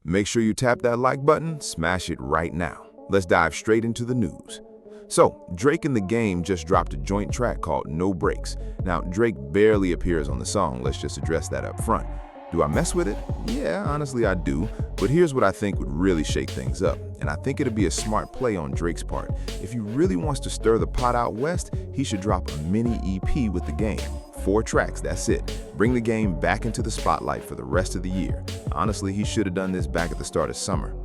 Make sure you tap that like button, smash it right now. Let's dive straight into the news. So, Drake and The Game just dropped a joint track called No Breaks. Now, Drake barely appears on the song, let's just address that up front. Do I mess with it? Yeah, honestly I do, but here's what I think would really shake things up, and I think it'd be a smart play on Drake's part. If he really wants to stir the pot out west, he should drop a mini EP with The Game. 4 tracks, that's it. Bring The Game back into the spotlight for the rest of the year. Honestly, he should have done this back at the start of summer.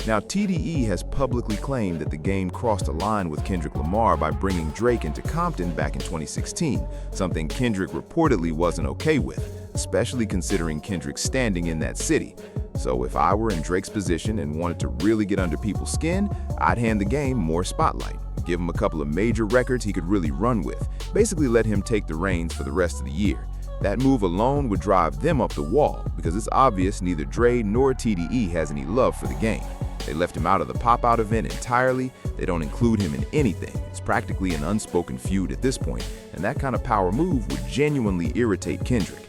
Now, TDE has publicly claimed that The Game crossed a line with Kendrick Lamar by bringing Drake into Compton back in 2016, something Kendrick reportedly wasn't okay with, especially considering Kendrick's standing in that city. So if I were in Drake's position and wanted to really get under people's skin, I'd hand The Game more spotlight. Give him a couple of major records he could really run with, basically let him take the reins for the rest of the year. That move alone would drive them up the wall, because it's obvious neither Dre nor TDE has any love for The Game. They left him out of the pop-out event entirely, they don't include him in anything. It's practically an unspoken feud at this point, and that kind of power move would genuinely irritate Kendrick.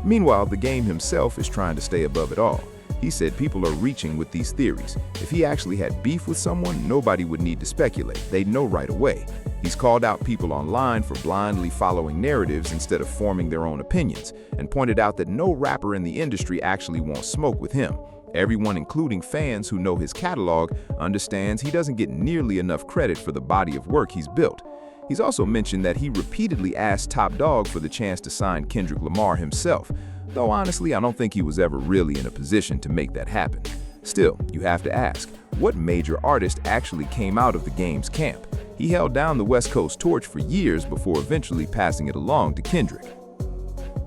Meanwhile, The Game himself is trying to stay above it all. He said people are reaching with these theories. If he actually had beef with someone, nobody would need to speculate. They'd know right away. He's called out people online for blindly following narratives instead of forming their own opinions, and pointed out that no rapper in the industry actually wants smoke with him. Everyone, including fans who know his catalog, understands he doesn't get nearly enough credit for the body of work he's built. He's also mentioned that he repeatedly asked Top Dawg for the chance to sign Kendrick Lamar himself, though honestly I don't think he was ever really in a position to make that happen. Still, you have to ask, what major artist actually came out of The Game's camp? He held down the West Coast torch for years before eventually passing it along to Kendrick.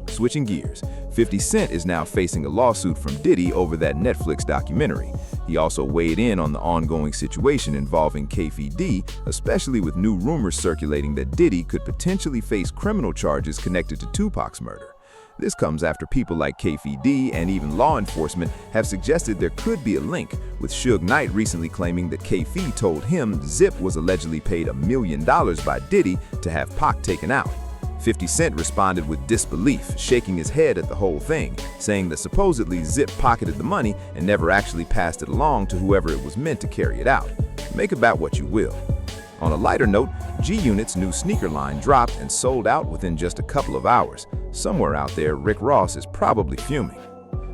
Switching gears, 50 Cent is now facing a lawsuit from Diddy over that Netflix documentary. He also weighed in on the ongoing situation involving KFD, especially with new rumors circulating that Diddy could potentially face criminal charges connected to Tupac's murder. This comes after people like KFD and even law enforcement have suggested there could be a link, with Suge Knight recently claiming that KFD told him Zip was allegedly paid $1 million by Diddy to have Pac taken out. 50 Cent responded with disbelief, shaking his head at the whole thing, saying that supposedly Zip pocketed the money and never actually passed it along to whoever it was meant to carry it out. Make of that what you will. On a lighter note, G-Unit's new sneaker line dropped and sold out within just a couple of hours. Somewhere out there, Rick Ross is probably fuming.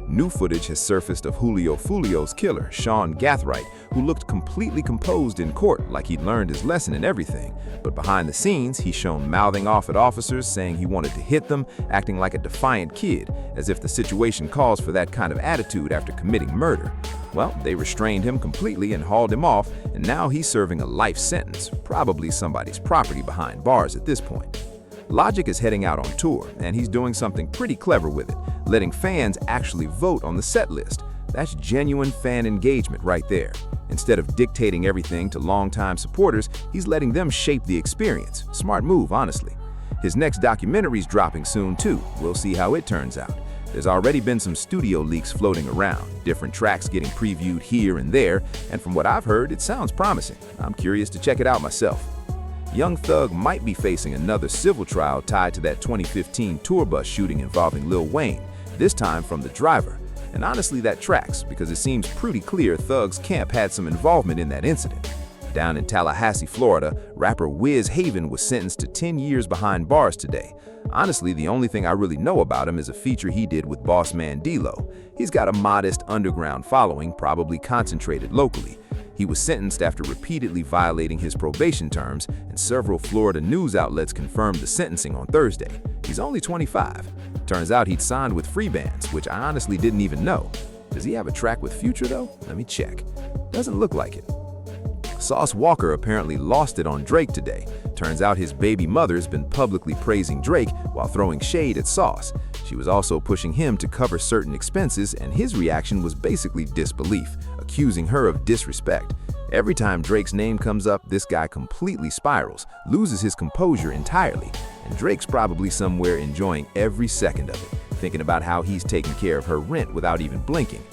New footage has surfaced of Julio Fulio's killer, Sean Gathright, who looked completely composed in court like he'd learned his lesson and everything. But behind the scenes, he's shown mouthing off at officers, saying he wanted to hit them, acting like a defiant kid, as if the situation calls for that kind of attitude after committing murder. Well, they restrained him completely and hauled him off, and now he's serving a life sentence, probably somebody's property behind bars at this point. Logic is heading out on tour, and he's doing something pretty clever with it, letting fans actually vote on the set list. That's genuine fan engagement right there. Instead of dictating everything to longtime supporters, he's letting them shape the experience. Smart move, honestly. His next documentary's dropping soon too. We'll see how it turns out. There's already been some studio leaks floating around, different tracks getting previewed here and there, and from what I've heard, it sounds promising. I'm curious to check it out myself. Young Thug might be facing another civil trial tied to that 2015 tour bus shooting involving Lil Wayne, this time from the driver. And honestly, that tracks, because it seems pretty clear Thug's camp had some involvement in that incident. Down in Tallahassee, Florida, rapper Wiz Haven was sentenced to 10 years behind bars today. Honestly, the only thing I really know about him is a feature he did with boss man D-Lo. He's got a modest underground following, probably concentrated locally. He was sentenced after repeatedly violating his probation terms, and several Florida news outlets confirmed the sentencing on Thursday. He's only 25. Turns out he'd signed with free bands, which I honestly didn't even know. Does he have a track with Future though? Let me check. Doesn't look like it. Sauce Walka apparently lost it on Drake today. Turns out his baby mother's been publicly praising Drake while throwing shade at Sauce. She was also pushing him to cover certain expenses, and his reaction was basically disbelief, accusing her of disrespect. Every time Drake's name comes up, this guy completely spirals, loses his composure entirely, and Drake's probably somewhere enjoying every second of it, thinking about how he's taking care of her rent without even blinking.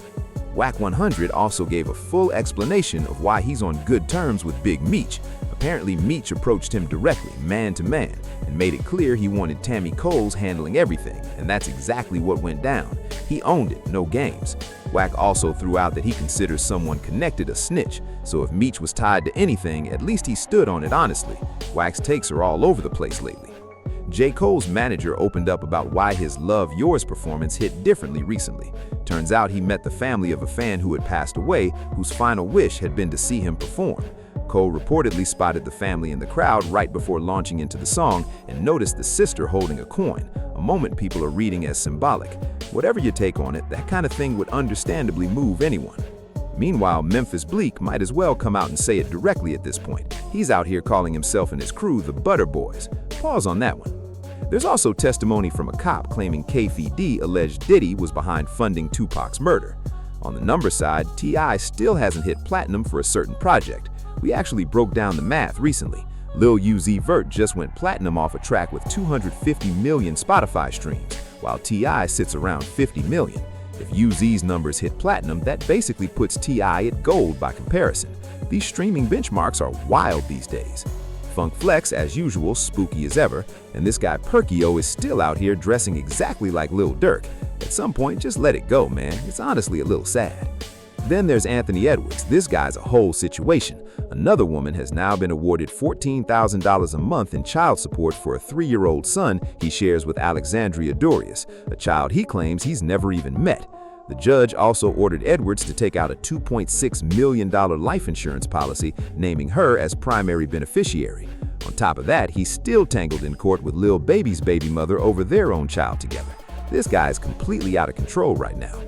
Wack 100 also gave a full explanation of why he's on good terms with Big Meech. Apparently, Meech approached him directly, man to man, and made it clear he wanted Tammy Coles handling everything, and that's exactly what went down. He owned it, no games. Wack also threw out that he considers someone connected a snitch, so if Meech was tied to anything, at least he stood on it honestly. Wack's takes are all over the place lately. J. Cole's manager opened up about why his Love Yours performance hit differently recently. Turns out he met the family of a fan who had passed away, whose final wish had been to see him perform. Cole reportedly spotted the family in the crowd right before launching into the song and noticed the sister holding a coin, a moment people are reading as symbolic. Whatever your take on it, that kind of thing would understandably move anyone. Meanwhile, Memphis Bleek might as well come out and say it directly at this point. He's out here calling himself and his crew the Butter Boys. Pause on that one. There's also testimony from a cop claiming KFD alleged Diddy was behind funding Tupac's murder. On the number side, T.I. still hasn't hit platinum for a certain project. We actually broke down the math recently. Lil Uzi Vert just went platinum off a track with 250 million Spotify streams, while T.I. sits around 50 million. If Uzi's numbers hit platinum, that basically puts T.I. at gold by comparison. These streaming benchmarks are wild these days. Funk Flex, as usual, spooky as ever, and this guy Perkio is still out here dressing exactly like Lil Durk. At some point, just let it go, man. It's honestly a little sad. Then there's Anthony Edwards. This guy's a whole situation. Another woman has now been awarded $14,000 a month in child support for a 3-year-old son he shares with Alexandria Dorius, a child he claims he's never even met. The judge also ordered Edwards to take out a $2.6 million life insurance policy, naming her as primary beneficiary. On top of that, he's still tangled in court with Lil Baby's baby mother over their own child together. This guy is completely out of control right now.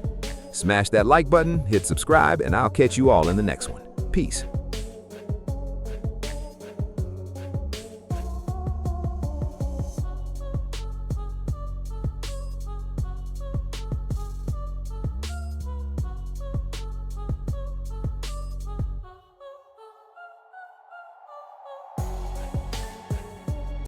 Smash that like button, hit subscribe, and I'll catch you all in the next one. Peace.